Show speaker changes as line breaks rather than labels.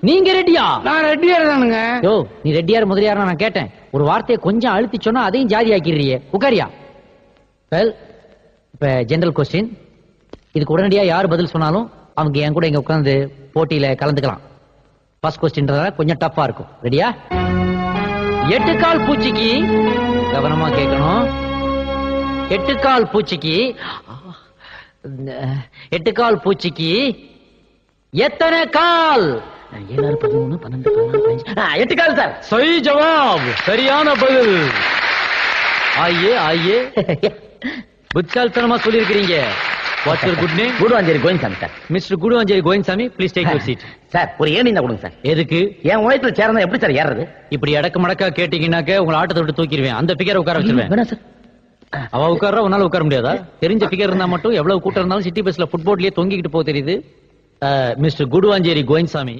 நீங்க ரெட்டியா?
நான் ரெட்டியார் தானுங்க.
யோ, நீ ரெட்டியார் முதலியார் நான் கேட்டேன். ஒரு வார்த்தையை கொஞ்சம் அழுத்தி சொன்னா அதையும் ஜாதி ஆக்கிடுறியே. உட்காரியா? வெல், இப்ப ஜெனரல் கொஸ்டின். இதுக்கு உடனடியா யார் பதில் சொன்னாலும் அவங்க என் கூட இங்க உட்கார்ந்து போட்டியில கலந்துக்கலாம். ஃபர்ஸ்ட் கொஸ்டின்றதால கொஞ்சம் டஃப்பா இருக்கும். ரெடியா? 8 கால் பூச்சிக்கு, கவனமா கேட்கணும், 8 கால் பூச்சிக்கு, 8 கால் பூச்சிக்கு எத்தனை கால்? 7 13 12 14 8 கால் சார். சரி ஜவாப், சரியான பதில். ஆயே ஆயே, புட்சால்தனமா சொல்லியிருக்கிறீங்க. What's your good name?
Guduvanchery Koyinsamy sir.
Mister Guduvanchery Koyinsamy, please take your seat.
Sir ஒரு ஏணி தான் கொடுங்க சார்.
எதுக்கு?
என் உழைப்புல சேர்ந்தா எப்படி சார் ஏறது?
இப்படி அடக்க மடக்கா கேட்டீங்கன்னாக்க உங்களை ஆட்டத்தை விட்டு தூக்கிடுவேன். அந்த பிகரை உட்கார வச்சிருவேன்.
வேணா சார்.
அவ உட்கார்ற உன்னால உட்கார முடியாதா? தெரிஞ்ச பிகர் இருந்தா மட்டும் எவ்வளவு கூட்டம் இருந்தாலும் சிட்டி பஸ்ல ஃபுட்போர்ட்லயே தொங்கிக்கிட்டு போக தெரியுது. மிஸ்டர் குடுவாஞ்சேரி கோயின்சாமி.